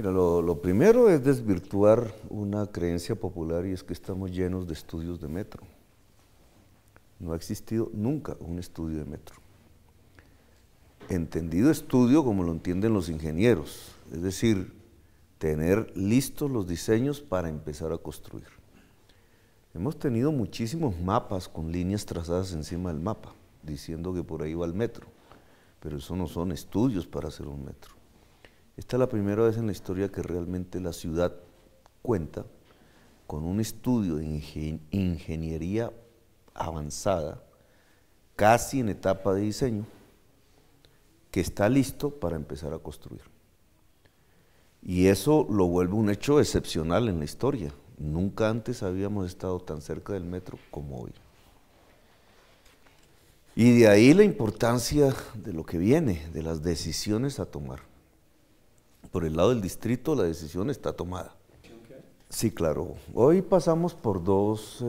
Mira, lo primero es desvirtuar una creencia popular y es que estamos llenos de estudios de metro. No ha existido nunca un estudio de metro. Entendido estudio como lo entienden los ingenieros, es decir, tener listos los diseños para empezar a construir. Hemos tenido muchísimos mapas con líneas trazadas encima del mapa, diciendo que por ahí va el metro, pero eso no son estudios para hacer un metro. Esta es la primera vez en la historia que realmente la ciudad cuenta con un estudio de ingeniería avanzada, casi en etapa de diseño, que está listo para empezar a construir. Y eso lo vuelve un hecho excepcional en la historia. Nunca antes habíamos estado tan cerca del metro como hoy. Y de ahí la importancia de lo que viene, de las decisiones a tomar. Por el lado del distrito la decisión está tomada. Sí, claro. Hoy pasamos por dos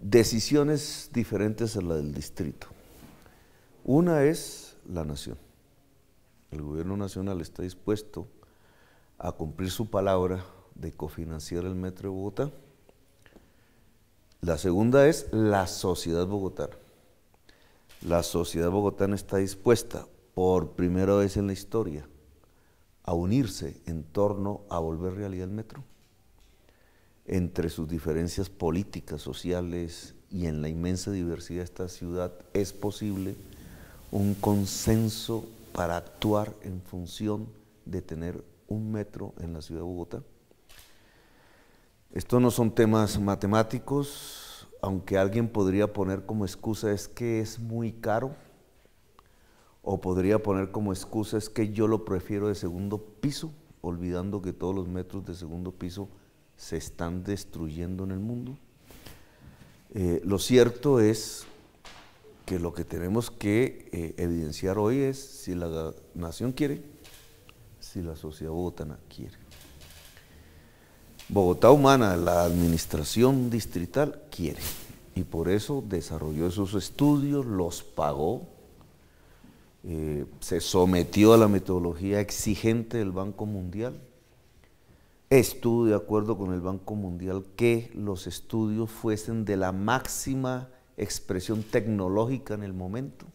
decisiones diferentes a la del distrito. Una es la nación. El gobierno nacional está dispuesto a cumplir su palabra de cofinanciar el metro de Bogotá. La segunda es la sociedad bogotana. La sociedad bogotana está dispuesta, por primera vez en la historia, a unirse en torno a volver realidad el metro. Entre sus diferencias políticas, sociales y en la inmensa diversidad de esta ciudad es posible un consenso para actuar en función de tener un metro en la ciudad de Bogotá. Estos no son temas matemáticos, aunque alguien podría poner como excusa es que es muy caro, o podría poner como excusa es que yo lo prefiero de segundo piso, olvidando que todos los metros de segundo piso se están destruyendo en el mundo. Lo cierto es que lo que tenemos que evidenciar hoy es si la nación quiere, si la sociedad bogotana quiere. Bogotá Humana, la administración distrital, quiere, y por eso desarrolló esos estudios, los pagó, se sometió a la metodología exigente del Banco Mundial, estuvo de acuerdo con el Banco Mundial que los estudios fuesen de la máxima expresión tecnológica en el momento,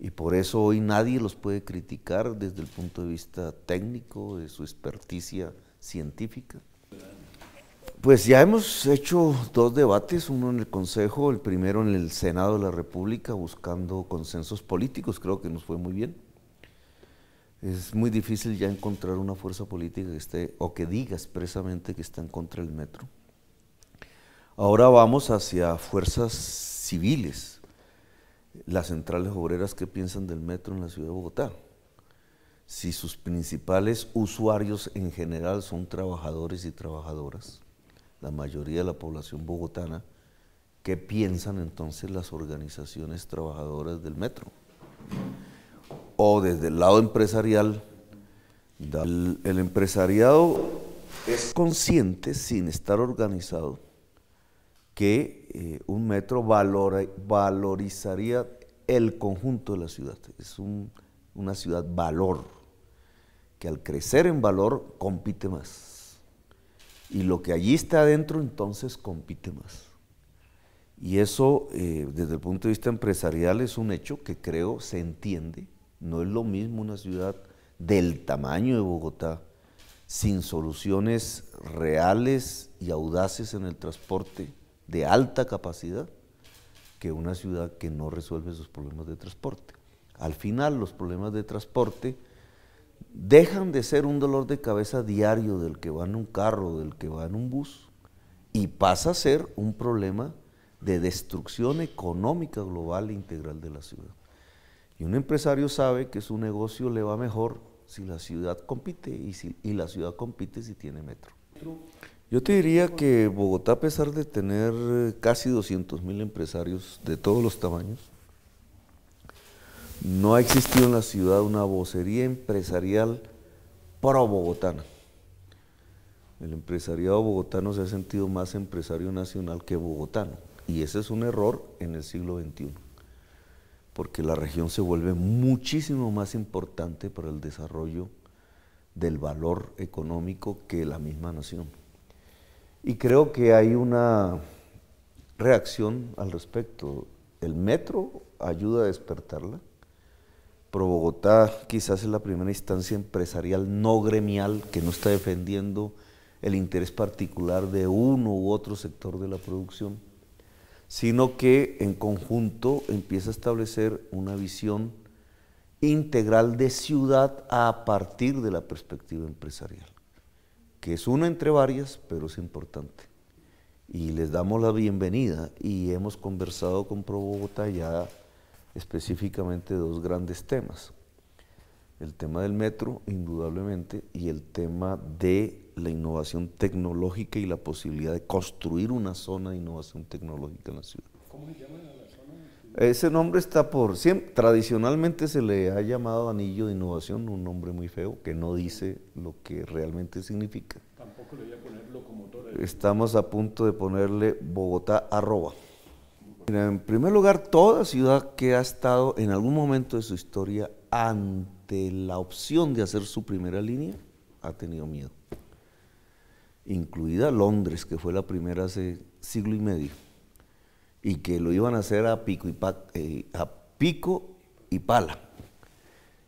y por eso hoy nadie los puede criticar desde el punto de vista técnico, de su experticia científica. Pues ya hemos hecho dos debates, uno en el Consejo, el primero en el Senado de la República, buscando consensos políticos, creo que nos fue muy bien. Es muy difícil ya encontrar una fuerza política que esté, o que diga expresamente que está en contra del metro. Ahora vamos hacia fuerzas civiles, las centrales obreras que piensan del metro en la ciudad de Bogotá. Si sus principales usuarios en general son trabajadores y trabajadoras, la mayoría de la población bogotana, ¿qué piensan entonces las organizaciones trabajadoras del metro? O desde el lado empresarial, el empresariado es consciente, sin estar organizado, que un metro valorizaría el conjunto de la ciudad. Es una ciudad valor, que al crecer en valor compite más. Y lo que allí está adentro entonces compite más. Y eso desde el punto de vista empresarial es un hecho que creo se entiende. No es lo mismo una ciudad del tamaño de Bogotá, sin soluciones reales y audaces en el transporte de alta capacidad, que una ciudad que no resuelve sus problemas de transporte. Al final los problemas de transporte dejan de ser un dolor de cabeza diario del que va en un carro, del que va en un bus, y pasa a ser un problema de destrucción económica global e integral de la ciudad. Y un empresario sabe que su negocio le va mejor si la ciudad compite, y la ciudad compite si tiene metro. Yo te diría que Bogotá, a pesar de tener casi 200.000 empresarios de todos los tamaños, no ha existido en la ciudad una vocería empresarial pro-bogotana. El empresariado bogotano se ha sentido más empresario nacional que bogotano, y ese es un error en el siglo XXI. porque la región se vuelve muchísimo más importante para el desarrollo del valor económico que la misma nación. Y creo que hay una reacción al respecto. El metro ayuda a despertarla. Pro Bogotá quizás es la primera instancia empresarial no gremial que no está defendiendo el interés particular de uno u otro sector de la producción, sino que en conjunto empieza a establecer una visión integral de ciudad a partir de la perspectiva empresarial, que es una entre varias, pero es importante. Y les damos la bienvenida y hemos conversado con Pro Bogotá ya específicamente dos grandes temas. El tema del metro, indudablemente, y el tema de la innovación tecnológica y la posibilidad de construir una zona de innovación tecnológica en la ciudad. ¿Cómo se llama la zona? Ese nombre está por siempre, tradicionalmente se le ha llamado Anillo de Innovación, un nombre muy feo que no dice lo que realmente significa. Tampoco le voy a poner locomotora. Estamos a punto de ponerle Bogotá @. Mira, en primer lugar, toda ciudad que ha estado en algún momento de su historia ante la opción de hacer su primera línea, ha tenido miedo. Incluida Londres, que fue la primera hace siglo y medio, y que lo iban a hacer a pico y pala.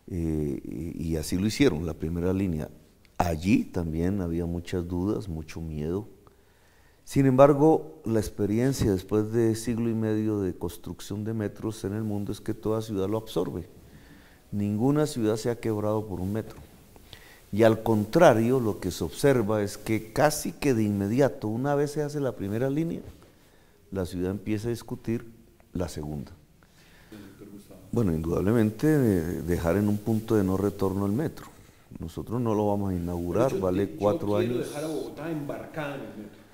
Y así lo hicieron, la primera línea. Allí también había muchas dudas, mucho miedo. Sin embargo, la experiencia después de siglo y medio de construcción de metros en el mundo es que toda ciudad lo absorbe. Ninguna ciudad se ha quebrado por un metro. Y al contrario, lo que se observa es que casi que de inmediato, una vez se hace la primera línea, la ciudad empieza a discutir la segunda. Bueno, indudablemente dejar en un punto de no retorno el metro. Nosotros no lo vamos a inaugurar, vale 4 años. Quiero dejar a Bogotá embarcada en el metro.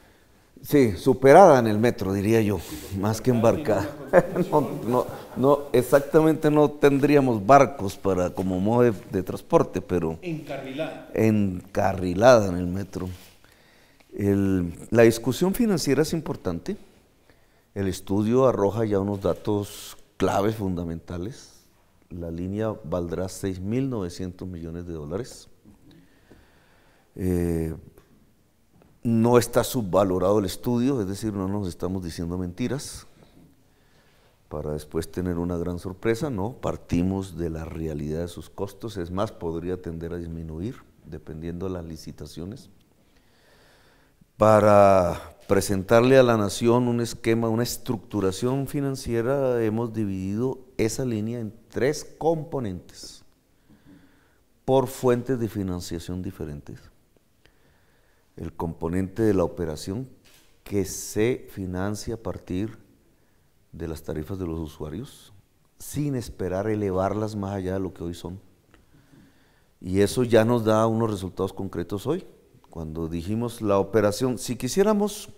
Sí, superada en el metro, diría yo, más que embarcada. Exactamente no tendríamos barcos como modo de transporte, pero encarrilada en el metro. La discusión financiera es importante. El estudio arroja ya unos datos claves fundamentales. La línea valdrá $6.900 millones. No está subvalorado el estudio, es decir, no nos estamos diciendo mentiras para después tener una gran sorpresa, no, partimos de la realidad de sus costos, es más, podría tender a disminuir dependiendo de las licitaciones. Para presentarle a la nación un esquema, una estructuración financiera, hemos dividido esa línea en 3 componentes por fuentes de financiación diferentes. El componente de la operación, que se financia a partir de las tarifas de los usuarios, sin esperar elevarlas más allá de lo que hoy son. Y eso ya nos da unos resultados concretos hoy. Cuando dijimos la operación, si quisiéramos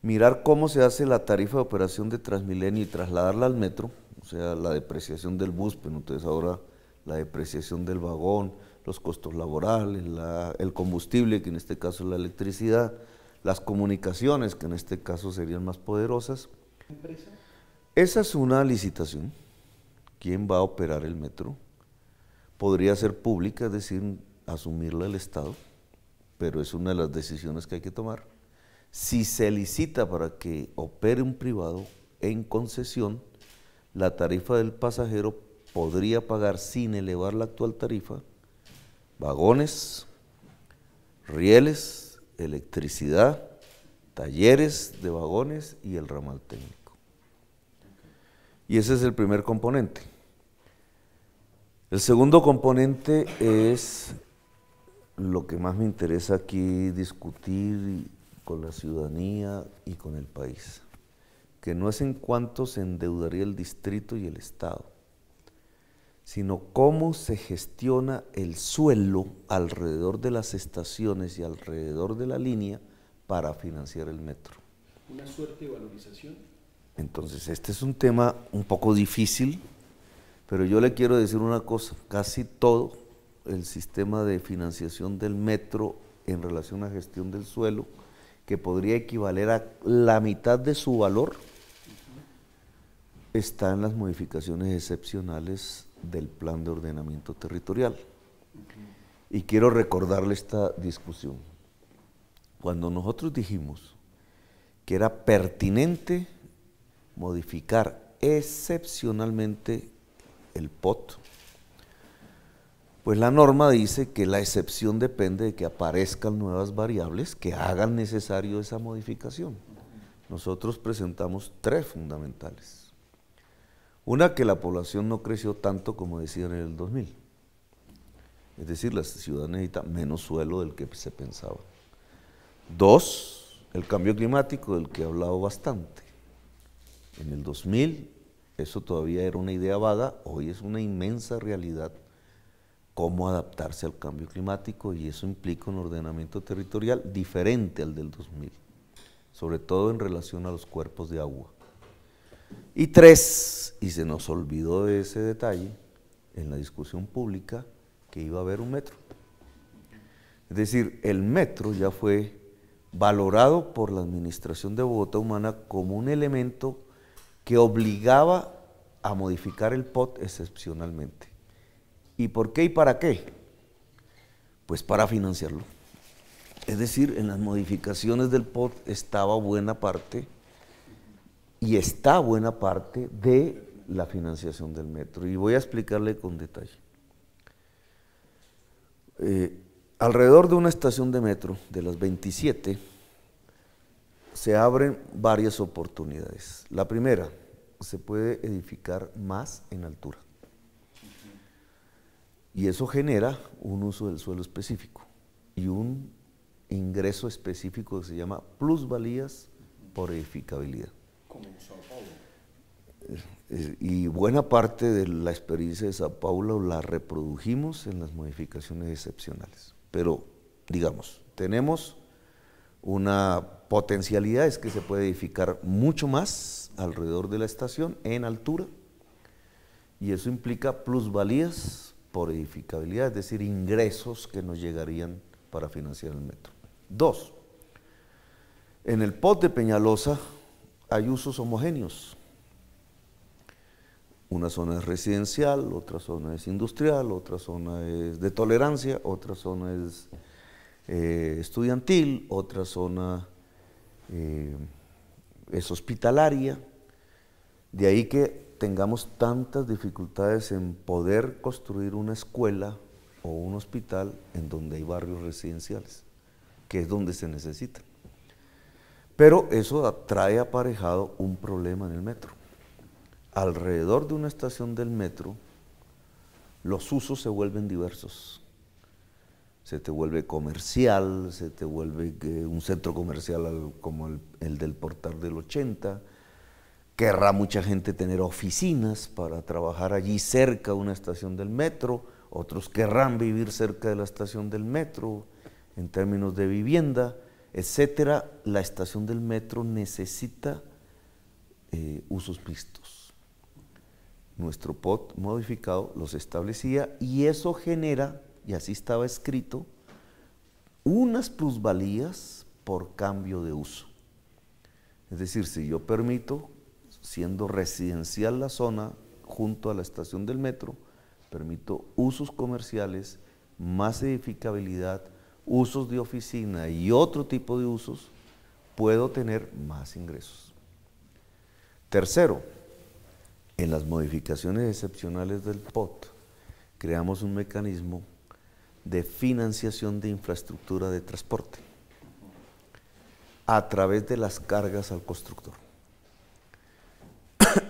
mirar cómo se hace la tarifa de operación de Transmilenio y trasladarla al metro, o sea, la depreciación del bus, pero entonces ahora la depreciación del vagón, los costos laborales, el combustible, que en este caso es la electricidad, las comunicaciones, que en este caso serían más poderosas. ¿Empresa? Esa es una licitación. ¿Quién va a operar el metro? Podría ser pública, es decir, asumirla el Estado, pero es una de las decisiones que hay que tomar. Si se licita para que opere un privado en concesión, la tarifa del pasajero podría pagar sin elevar la actual tarifa vagones, rieles, electricidad, talleres de vagones y el ramal técnico. Y ese es el primer componente. El segundo componente es lo que más me interesa aquí discutir con la ciudadanía y con el país, que no es en cuánto se endeudaría el distrito y el Estado, sino cómo se gestiona el suelo alrededor de las estaciones y alrededor de la línea para financiar el metro. ¿Una suerte de valorización? Entonces, este es un tema un poco difícil, pero yo le quiero decir una cosa, casi todo el sistema de financiación del metro en relación a gestión del suelo, que podría equivaler a la mitad de su valor, está en las modificaciones excepcionales del Plan de Ordenamiento Territorial. Y quiero recordarle esta discusión. Cuando nosotros dijimos que era pertinente modificar excepcionalmente el POT, pues la norma dice que la excepción depende de que aparezcan nuevas variables que hagan necesario esa modificación. Nosotros presentamos 3 fundamentales. Una, que la población no creció tanto como decían en el 2000. Es decir, la ciudad necesita menos suelo del que se pensaba. 2, el cambio climático, del que he hablado bastante. En el 2000 eso todavía era una idea vaga, hoy es una inmensa realidad cómo adaptarse al cambio climático, y eso implica un ordenamiento territorial diferente al del 2000, sobre todo en relación a los cuerpos de agua. Y 3, y se nos olvidó de ese detalle en la discusión pública, que iba a haber un metro. Es decir, el metro ya fue valorado por la Administración de Bogotá Humana como un elemento que obligaba a modificar el POT excepcionalmente. ¿Y por qué y para qué? Pues para financiarlo. Es decir, en las modificaciones del POT estaba buena parte, y está buena parte de la financiación del metro. Y voy a explicarle con detalle. Alrededor de una estación de metro, de las 27, se abren varias oportunidades. La primera, se puede edificar más en altura. Y eso genera un uso del suelo específico y un ingreso específico que se llama plusvalías por edificabilidad. Como en Sao Paulo. Y buena parte de la experiencia de Sao Paulo la reprodujimos en las modificaciones excepcionales. Pero, digamos, tenemos una potencialidad, es que se puede edificar mucho más alrededor de la estación en altura, y eso implica plusvalías por edificabilidad, es decir, ingresos que nos llegarían para financiar el metro. 2, en el POT de Peñalosa hay usos homogéneos. Una zona es residencial, otra zona es industrial, otra zona es de tolerancia, otra zona es estudiantil, otra zona es hospitalaria. De ahí que tengamos tantas dificultades en poder construir una escuela o un hospital en donde hay barrios residenciales, que es donde se necesitan. Pero eso trae aparejado un problema en el metro. Alrededor de una estación del metro, los usos se vuelven diversos. Se te vuelve comercial, se te vuelve un centro comercial como el del Portal del 80, querrá mucha gente tener oficinas para trabajar allí cerca de una estación del metro, otros querrán vivir cerca de la estación del metro en términos de vivienda, etcétera. La estación del metro necesita usos mixtos. Nuestro POT modificado los establecía, y eso genera, y así estaba escrito, unas plusvalías por cambio de uso. Es decir, si yo permito, siendo residencial la zona junto a la estación del metro, permito usos comerciales, más edificabilidad, usos de oficina y otro tipo de usos, puedo tener más ingresos. Tercero, en las modificaciones excepcionales del POT, creamos un mecanismo de financiación de infraestructura de transporte a través de las cargas al constructor.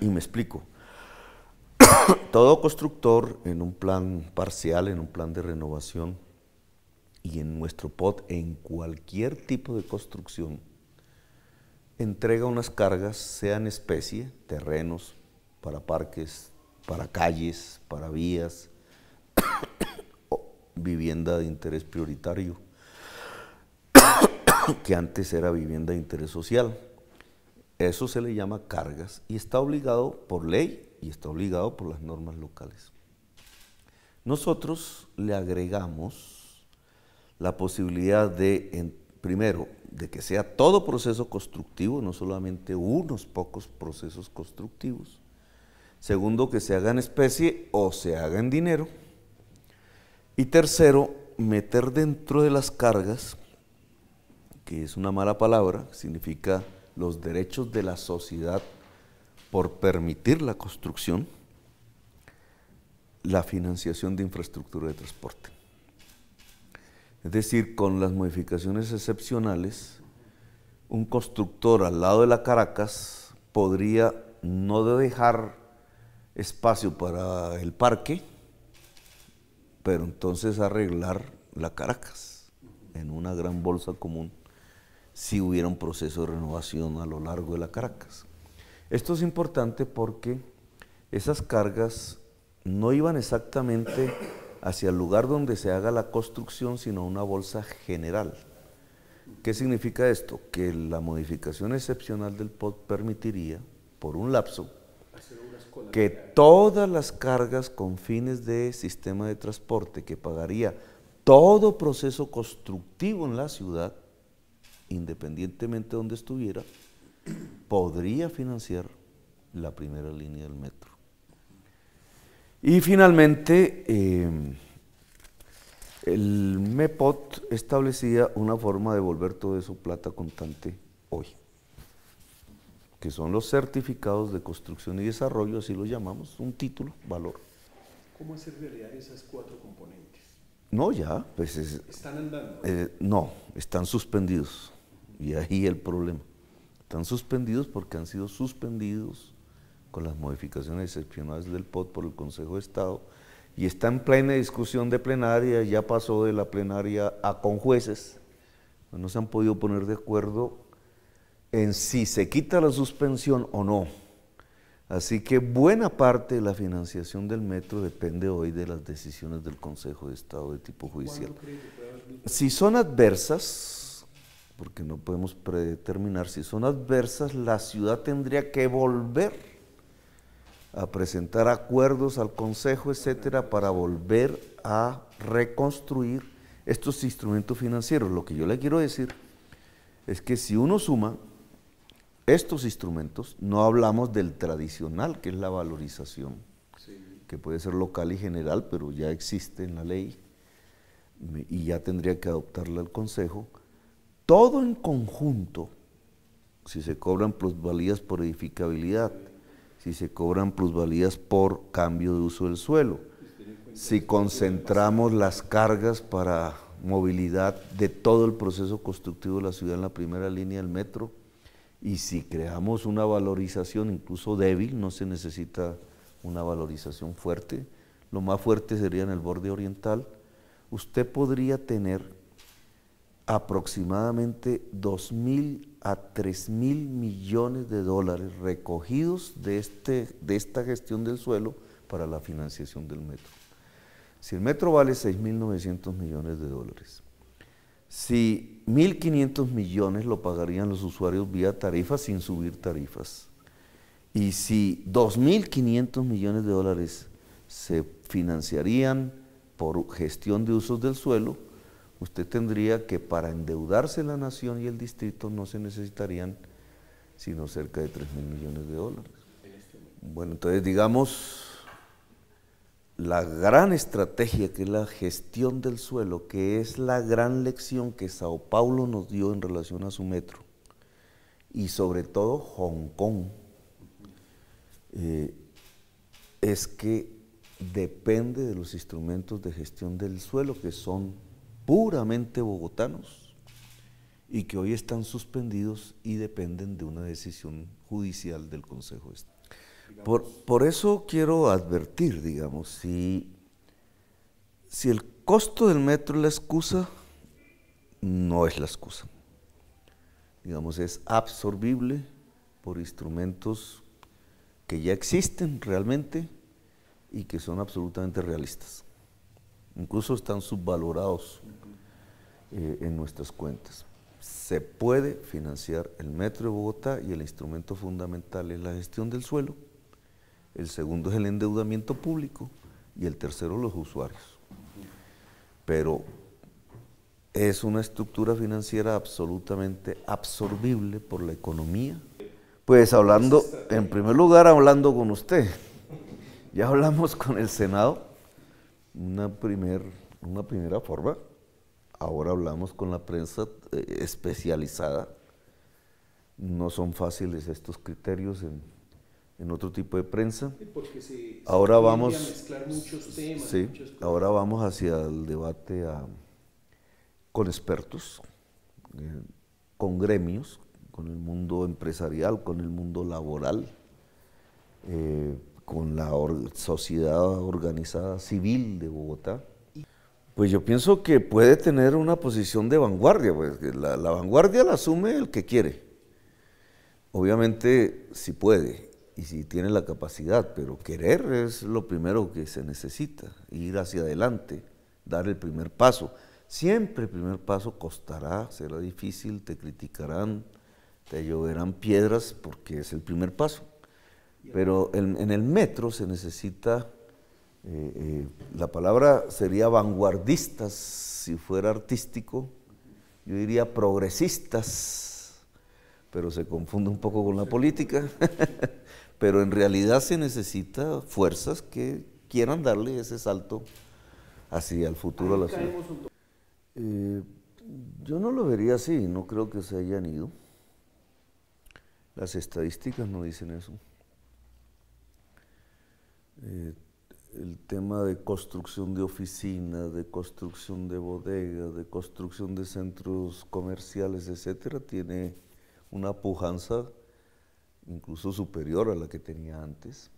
Y me explico. Todo constructor en un plan parcial, en un plan de renovación, y en nuestro POT, en cualquier tipo de construcción, entrega unas cargas, sean especie, terrenos, para parques, para calles, para vías, vivienda de interés prioritario, que antes era vivienda de interés social. Eso se le llama cargas y está obligado por ley y está obligado por las normas locales. Nosotros le agregamos la posibilidad de, primero, de que sea todo proceso constructivo, no solamente unos pocos procesos constructivos, Segundo, que se haga en especie o se haga en dinero. Y tercero, meter dentro de las cargas, que es una mala palabra, significa los derechos de la sociedad por permitir la construcción, la financiación de infraestructura de transporte. Es decir, con las modificaciones excepcionales, un constructor al lado de la Caracas podría no dejar espacio para el parque, pero entonces arreglar la Caracas en una gran bolsa común si hubiera un proceso de renovación a lo largo de la Caracas. Esto es importante porque esas cargas no iban exactamente hacia el lugar donde se haga la construcción, sino una bolsa general. ¿Qué significa esto? Que la modificación excepcional del POT permitiría, por un lapso, que todas las cargas con fines de sistema de transporte que pagaría todo proceso constructivo en la ciudad, independientemente de donde estuviera, podría financiar la primera línea del metro. Y finalmente, el MEPOT establecía una forma de volver todo eso plata contante hoy, que son los certificados de construcción y desarrollo, así lo llamamos, un título, valor. ¿Cómo hacer realidad esas 4 componentes? No, ya, pues ¿Están andando? No, están suspendidos, y ahí el problema. Están suspendidos porque han sido suspendidos con las modificaciones excepcionales del POT por el Consejo de Estado, y está en plena discusión de plenaria, ya pasó de la plenaria a con jueces, no se han podido poner de acuerdo en si se quita la suspensión o no. Así que buena parte de la financiación del metro depende hoy de las decisiones del Consejo de Estado de tipo judicial. Si son adversas, porque no podemos predeterminar, si son adversas, la ciudad tendría que volver a presentar acuerdos al Consejo, etcétera, para volver a reconstruir estos instrumentos financieros. Lo que yo le quiero decir es que si uno suma estos instrumentos, no hablamos del tradicional, que es la valorización, sí, que puede ser local y general, pero ya existe en la ley y ya tendría que adoptarla el Consejo. Todo en conjunto, si se cobran plusvalías por edificabilidad, si se cobran plusvalías por cambio de uso del suelo, si concentramos las cargas para movilidad de todo el proceso constructivo de la ciudad en la primera línea del metro, y si creamos una valorización incluso débil, no se necesita una valorización fuerte, lo más fuerte sería en el borde oriental, usted podría tener aproximadamente 2.000 a 3.000 millones de dólares recogidos de esta gestión del suelo para la financiación del metro. Si el metro vale 6.900 millones de dólares, si 1.500 millones lo pagarían los usuarios vía tarifas sin subir tarifas, y si 2.500 millones de dólares se financiarían por gestión de usos del suelo, usted tendría que, para endeudarse la nación y el distrito, no se necesitarían sino cerca de 3.000 millones de dólares. Bueno, entonces digamos, la gran estrategia que es la gestión del suelo, que es la gran lección que Sao Paulo nos dio en relación a su metro, y sobre todo Hong Kong, es que depende de los instrumentos de gestión del suelo que son puramente bogotanos y que hoy están suspendidos y dependen de una decisión judicial del Consejo de Estado. Por eso quiero advertir, digamos, si el costo del metro es la excusa, no es la excusa. Digamos, es absorbible por instrumentos que ya existen realmente y que son absolutamente realistas. Incluso están subvalorados en nuestras cuentas. Se puede financiar el metro de Bogotá y el instrumento fundamental es la gestión del suelo, el segundo es el endeudamiento público y el tercero los usuarios. Pero es una estructura financiera absolutamente absorbible por la economía. Pues hablando, en primer lugar hablando con usted, Ya hablamos con el Senado, una primera forma. Ahora hablamos con la prensa especializada. No son fáciles estos criterios en otro tipo de prensa. Porque Ahora tiende vamos, a mezclar muchos temas, sí, muchas cosas. ahora vamos hacia el debate con expertos, con gremios, con el mundo empresarial, con el mundo laboral, con la sociedad organizada civil de Bogotá. Pues yo pienso que puede tener una posición de vanguardia, pues la vanguardia la asume el que quiere. Obviamente si puede y si tiene la capacidad, pero querer es lo primero que se necesita, ir hacia adelante, dar el primer paso. Siempre el primer paso costará, será difícil, te criticarán, te lloverán piedras porque es el primer paso. Pero en el metro se necesita, la palabra sería vanguardistas si fuera artístico, yo diría progresistas, pero se confunde un poco con la política, pero en realidad se necesita fuerzas que quieran darle ese salto hacia el futuro a la ciudad. Yo no lo vería así, no creo que se hayan ido. Las estadísticas no dicen eso. El tema de construcción de oficinas, de construcción de bodegas, de construcción de centros comerciales, etcétera, tiene una pujanza incluso superior a la que tenía antes.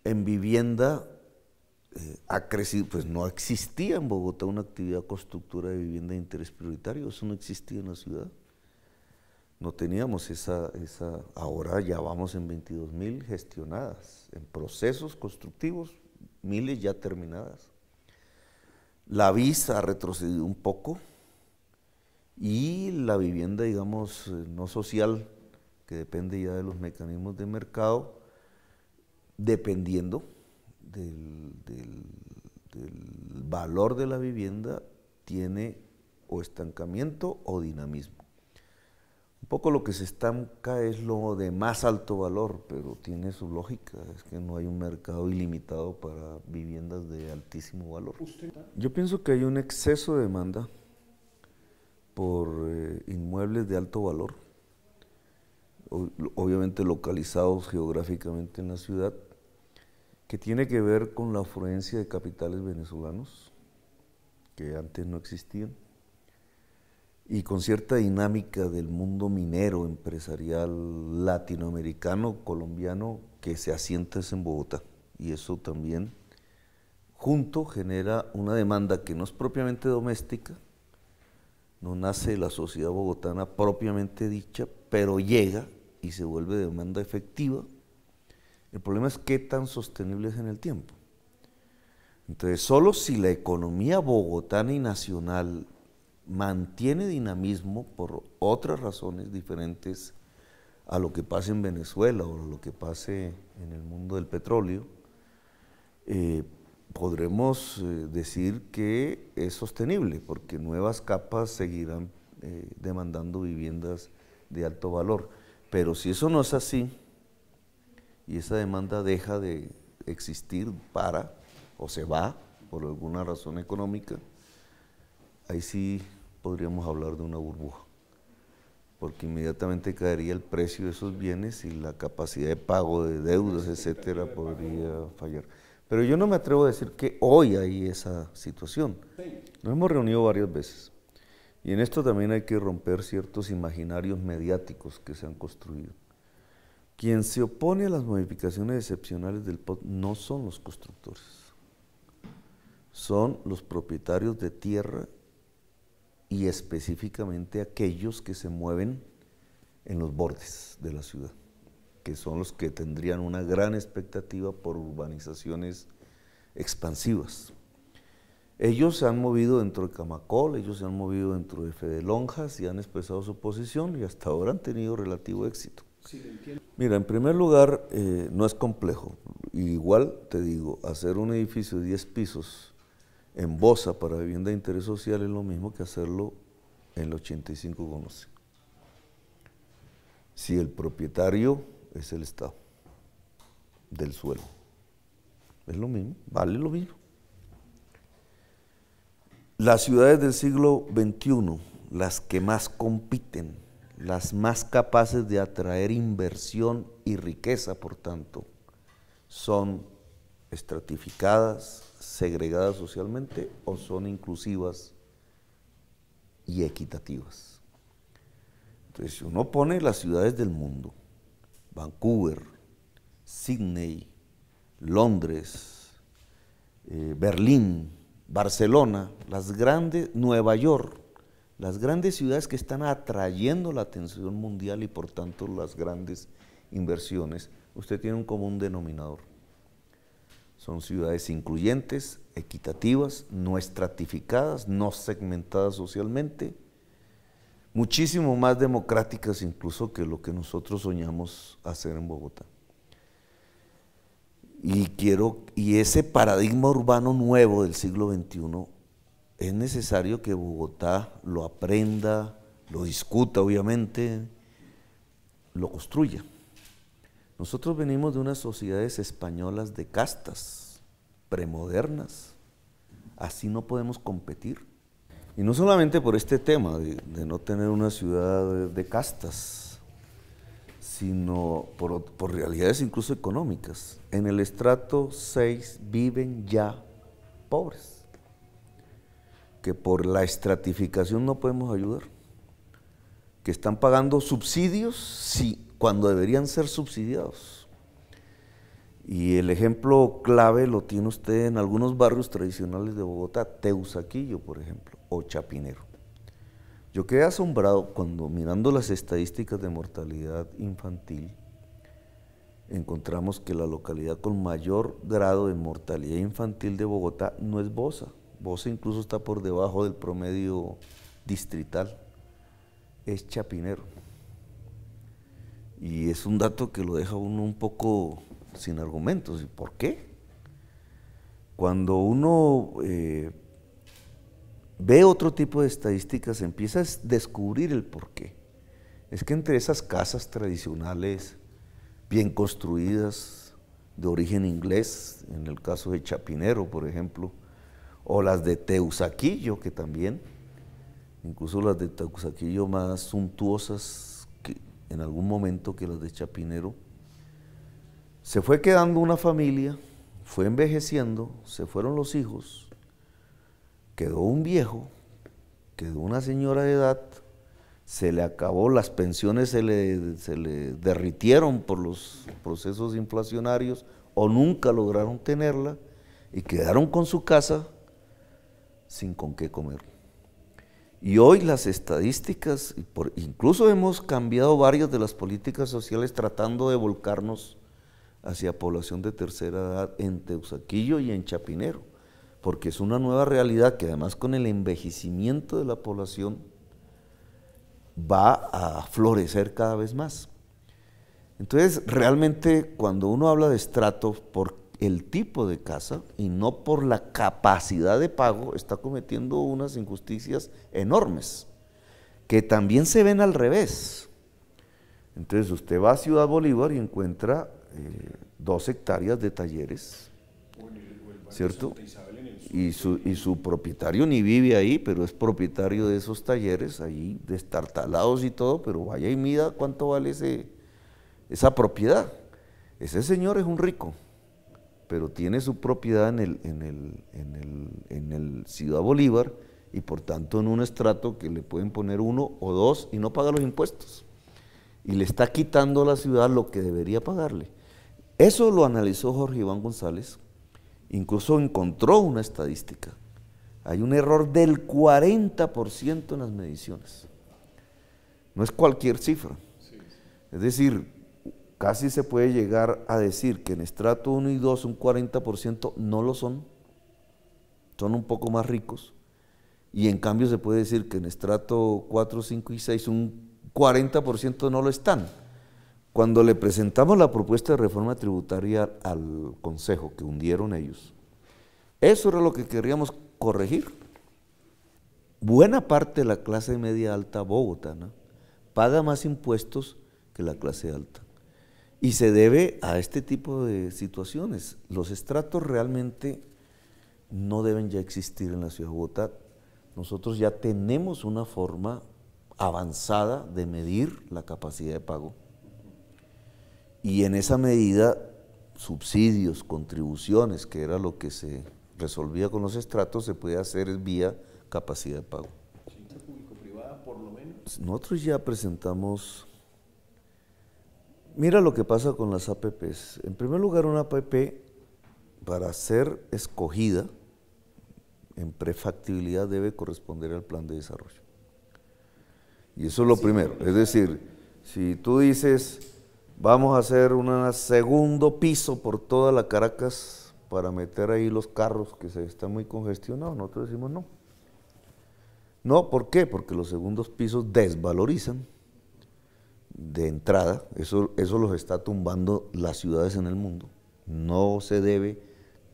En vivienda ha crecido, pues no existía en Bogotá una actividad constructora de vivienda de interés prioritario, eso no existía en la ciudad. No teníamos ahora ya vamos en 22.000 gestionadas, en procesos constructivos, miles ya terminadas. La visa ha retrocedido un poco y la vivienda, digamos, no social, que depende ya de los mecanismos de mercado, dependiendo del valor de la vivienda, tiene o estancamiento o dinamismo. Un poco lo que se estanca es lo de más alto valor, pero tiene su lógica, es que no hay un mercado ilimitado para viviendas de altísimo valor. Yo pienso que hay un exceso de demanda por inmuebles de alto valor, obviamente localizados geográficamente en la ciudad, que tiene que ver con la afluencia de capitales venezolanos, que antes no existían, y con cierta dinámica del mundo minero, empresarial, latinoamericano, colombiano, que se asienta en Bogotá. Y eso también, junto, genera una demanda que no es propiamente doméstica, no nace de la sociedad bogotana propiamente dicha, pero llega y se vuelve demanda efectiva. El problema es qué tan sostenible es en el tiempo. Entonces, solo si la economía bogotana y nacional mantiene dinamismo por otras razones diferentes a lo que pase en Venezuela o lo que pase en el mundo del petróleo, podremos decir que es sostenible, porque nuevas capas seguirán demandando viviendas de alto valor. Pero si eso no es así, y esa demanda deja de existir o se va por alguna razón económica, ahí sí podríamos hablar de una burbuja, porque inmediatamente caería el precio de esos bienes y la capacidad de pago de deudas, etcétera, podría fallar. Pero yo no me atrevo a decir que hoy hay esa situación. Nos hemos reunido varias veces y en esto también hay que romper ciertos imaginarios mediáticos que se han construido. Quien se opone a las modificaciones excepcionales del POT no son los constructores, son los propietarios de tierra y específicamente aquellos que se mueven en los bordes de la ciudad, que son los que tendrían una gran expectativa por urbanizaciones expansivas. Ellos se han movido dentro de Camacol, ellos se han movido dentro de Fede Lonjas y han expresado su posición y hasta ahora han tenido relativo éxito. Sí, entiendo. Mira, en primer lugar, no es complejo. Igual, te digo, hacer un edificio de 10 pisos en Bosa para vivienda de interés social es lo mismo que hacerlo en el 85 con 11. Si el propietario es el Estado del suelo. es lo mismo, vale lo mismo. Las ciudades del siglo XXI, las que más compiten, las más capaces de atraer inversión y riqueza, por tanto, son estratificadas, segregadas socialmente o son inclusivas y equitativas. Entonces, si uno pone las ciudades del mundo, Vancouver, Sydney, Londres, Berlín, Barcelona, las grandes, Nueva York, las grandes ciudades que están atrayendo la atención mundial y por tanto las grandes inversiones, usted tiene un común denominador. Son ciudades incluyentes, equitativas, no estratificadas, no segmentadas socialmente, muchísimo más democráticas incluso que lo que nosotros soñamos hacer en Bogotá. Y ese paradigma urbano nuevo del siglo XXI es necesario que Bogotá lo aprenda, lo discuta obviamente, lo construya. Nosotros venimos de unas sociedades españolas de castas, premodernas, así no podemos competir. Y no solamente por este tema de no tener una ciudad de castas, sino por realidades incluso económicas. En el estrato 6 viven ya pobres, que por la estratificación no podemos ayudar, que están pagando subsidios sí, cuando deberían ser subsidiados. Y el ejemplo clave lo tiene usted en algunos barrios tradicionales de Bogotá, Teusaquillo, por ejemplo, o Chapinero. Yo quedé asombrado cuando mirando las estadísticas de mortalidad infantil, encontramos que la localidad con mayor grado de mortalidad infantil de Bogotá no es Bosa. Bosa incluso está por debajo del promedio distrital, es Chapinero. Y es un dato que lo deja uno un poco sin argumentos. ¿Y por qué? Cuando uno ve otro tipo de estadísticas, empieza a descubrir el por qué. Es que entre esas casas tradicionales, bien construidas, de origen inglés, en el caso de Chapinero, por ejemplo, o las de Teusaquillo, que también, incluso las de Teusaquillo más suntuosas que en algún momento que las de Chapinero, se fue quedando una familia, fue envejeciendo, se fueron los hijos, quedó un viejo, quedó una señora de edad, se le acabó, las pensiones se le derritieron por los procesos inflacionarios o nunca lograron tenerla y quedaron con su casa sin con qué comer. Y hoy las estadísticas, incluso hemos cambiado varias de las políticas sociales tratando de volcarnos hacia población de tercera edad en Teusaquillo y en Chapinero, porque es una nueva realidad que además con el envejecimiento de la población va a florecer cada vez más. Entonces, realmente cuando uno habla de estrato por el tipo de casa y no por la capacidad de pago, está cometiendo unas injusticias enormes, que también se ven al revés. Entonces, usted va a Ciudad Bolívar y encuentra 2 hectáreas de talleres, ¿cierto? Y su propietario ni vive ahí, pero es propietario de esos talleres, ahí destartalados y todo, pero vaya y mida cuánto vale esa propiedad. Ese señor es un rico, pero tiene su propiedad en el Ciudad Bolívar y por tanto en un estrato que le pueden poner 1 o 2 y no paga los impuestos. Y le está quitando a la ciudad lo que debería pagarle. Eso lo analizó Jorge Iván González, incluso encontró una estadística. Hay un error del 40% en las mediciones. No es cualquier cifra. Es decir, casi se puede llegar a decir que en estrato 1 y 2 un 40% no lo son un poco más ricos, y en cambio se puede decir que en estrato 4, 5 y 6 un 40% no lo están. Cuando le presentamos la propuesta de reforma tributaria al Consejo, que hundieron ellos, eso era lo que queríamos corregir. Buena parte de la clase media alta bogotana paga más impuestos que la clase alta. Y se debe a este tipo de situaciones. Los estratos realmente no deben ya existir en la ciudad de Bogotá. Nosotros ya tenemos una forma avanzada de medir la capacidad de pago. Y en esa medida, subsidios, contribuciones, que era lo que se resolvía con los estratos, se puede hacer vía capacidad de pago. ¿Ciencia público-privada por lo menos? Nosotros ya presentamos. Mira lo que pasa con las APPs. En primer lugar, una APP, para ser escogida en prefactibilidad, debe corresponder al plan de desarrollo. Y eso es lo primero. Es decir, si tú dices, vamos a hacer un segundo piso por toda la Caracas para meter ahí los carros que se están muy congestionados, nosotros decimos no. No, ¿por qué? Porque los segundos pisos desvalorizan de entrada, eso los está tumbando las ciudades en el mundo. No se debe,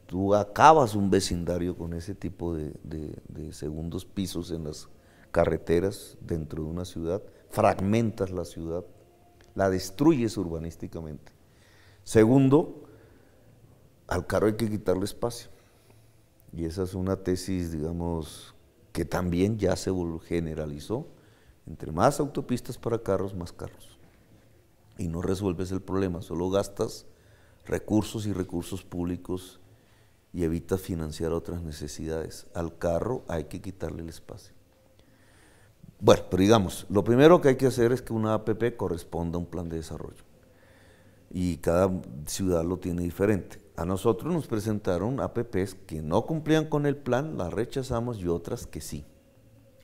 tú acabas un vecindario con ese tipo de segundos pisos en las carreteras dentro de una ciudad, fragmentas la ciudad, la destruyes urbanísticamente. Segundo, al carro hay que quitarle espacio. Y esa es una tesis, digamos, que también ya se generalizó. Entre más autopistas para carros, más carros. Y no resuelves el problema, solo gastas recursos y recursos públicos y evitas financiar otras necesidades. Al carro hay que quitarle el espacio. Bueno, pero digamos, lo primero que hay que hacer es que una APP corresponda a un plan de desarrollo. Y cada ciudad lo tiene diferente. A nosotros nos presentaron APPs que no cumplían con el plan, las rechazamos, y otras que sí.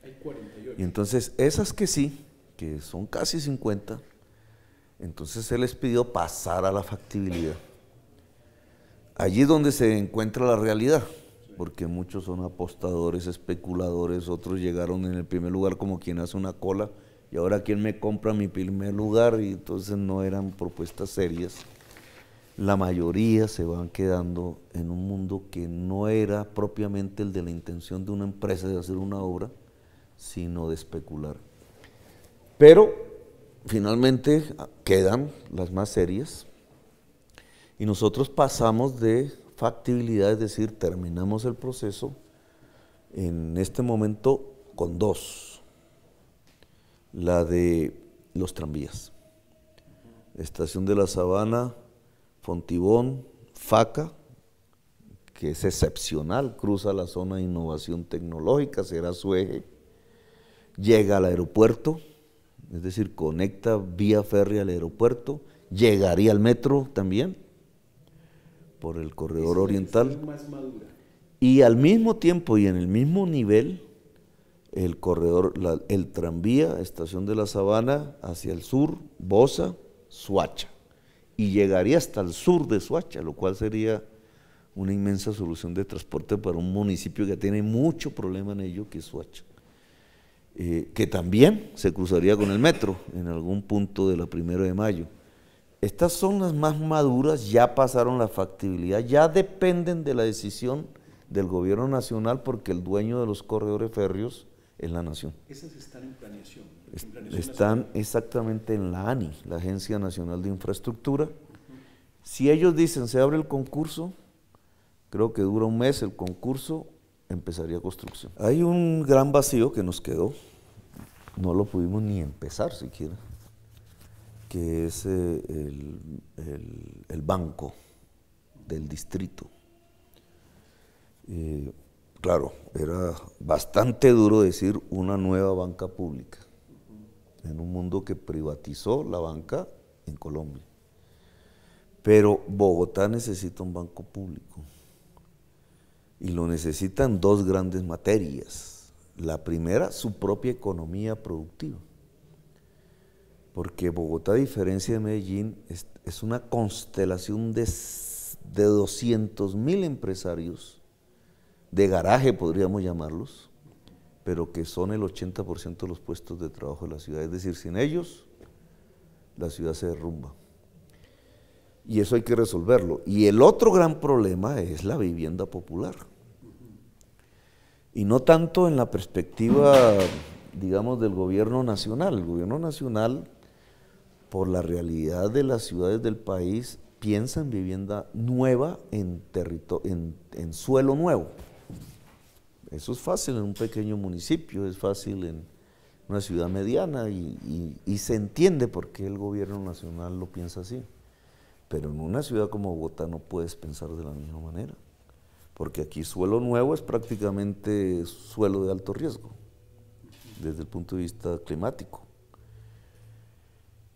Hay 48. Y entonces esas que sí, que son casi 50, entonces se les pidió pasar a la factibilidad. Allí es donde se encuentra la realidad, porque muchos son apostadores, especuladores, otros llegaron en el primer lugar como quien hace una cola, y ahora quién me compra mi primer lugar, y entonces no eran propuestas serias. La mayoría se van quedando en un mundo que no era propiamente el de la intención de una empresa de hacer una obra, sino de especular. Pero finalmente quedan las más serias y nosotros pasamos de factibilidad, es decir, terminamos el proceso en este momento con dos. La de los tranvías. Estación de la Sabana, Fontibón, Faca, que es excepcional, cruza la zona de innovación tecnológica, será su eje, llega al aeropuerto, es decir, conecta vía férrea al aeropuerto, llegaría al metro también, por el corredor oriental, más madura. y al mismo tiempo y en el mismo nivel, el corredor, el tranvía, Estación de la Sabana, hacia el sur, Bosa, Soacha, y llegaría hasta el sur de Soacha, lo cual sería una inmensa solución de transporte para un municipio que tiene mucho problema en ello, que es Soacha, que también se cruzaría con el metro en algún punto de la 1 de mayo. Estas son las más maduras, ya pasaron la factibilidad, ya dependen de la decisión del gobierno nacional, porque el dueño de los corredores férreos es la nación. Esas están en planeación. Están exactamente en la ANI, la Agencia Nacional de Infraestructura. Si ellos dicen se abre el concurso, creo que dura un mes el concurso, empezaría construcción. Hay un gran vacío que nos quedó, no lo pudimos ni empezar siquiera, que es el banco del distrito. Claro, era bastante duro decir una nueva banca pública, en un mundo que privatizó la banca en Colombia. Pero Bogotá necesita un banco público, y lo necesita en dos grandes materias. La primera, su propia economía productiva, porque Bogotá, a diferencia de Medellín, es una constelación de 200.000 empresarios, de garaje podríamos llamarlos, pero que son el 80% de los puestos de trabajo de la ciudad. Es decir, sin ellos, la ciudad se derrumba. Y eso hay que resolverlo. Y el otro gran problema es la vivienda popular. Y no tanto en la perspectiva, digamos, del gobierno nacional. El gobierno nacional, por la realidad de las ciudades del país, piensa en vivienda nueva en suelo nuevo. Eso es fácil en un pequeño municipio, es fácil en una ciudad mediana y se entiende por qué el gobierno nacional lo piensa así. Pero en una ciudad como Bogotá no puedes pensar de la misma manera, porque aquí suelo nuevo es prácticamente suelo de alto riesgo, desde el punto de vista climático.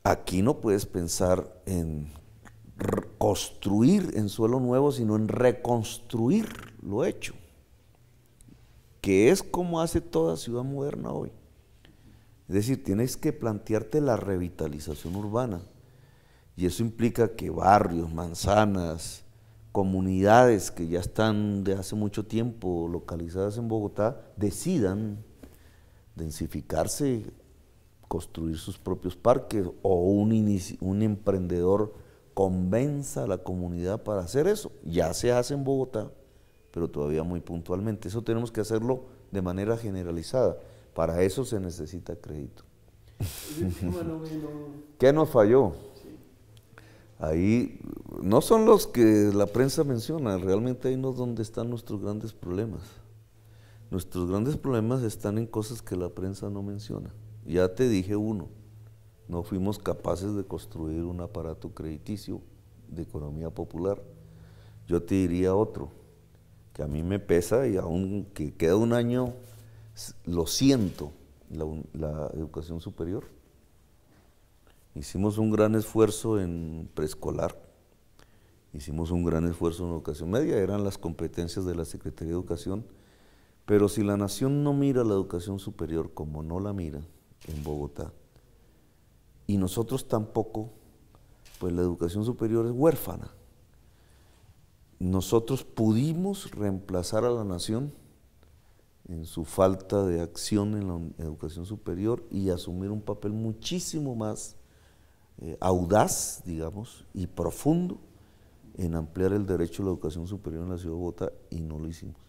Aquí no puedes pensar en construir en suelo nuevo, sino en reconstruir lo hecho, que es como hace toda ciudad moderna hoy. Es decir, tienes que plantearte la revitalización urbana, y eso implica que barrios, manzanas, comunidades que ya están de hace mucho tiempo localizadas en Bogotá, decidan densificarse, construir sus propios parques, o un emprendedor convenza a la comunidad para hacer eso. Ya se hace en Bogotá, pero todavía muy puntualmente. Eso tenemos que hacerlo de manera generalizada. Para eso se necesita crédito. ¿Qué nos falló? Ahí no son los que la prensa menciona, realmente ahí no es donde están nuestros grandes problemas. Nuestros grandes problemas están en cosas que la prensa no menciona. Ya te dije uno, no fuimos capaces de construir un aparato crediticio de economía popular. Yo te diría otro, que a mí me pesa y aunque queda un año, lo siento, la educación superior. Hicimos un gran esfuerzo en preescolar, hicimos un gran esfuerzo en educación media, eran las competencias de la Secretaría de Educación, pero si la nación no mira la educación superior como no la mira en Bogotá, y nosotros tampoco, pues la educación superior es huérfana. Nosotros pudimos reemplazar a la nación en su falta de acción en la educación superior y asumir un papel muchísimo más audaz, digamos, y profundo en ampliar el derecho a la educación superior en la ciudad de Bogotá, y no lo hicimos.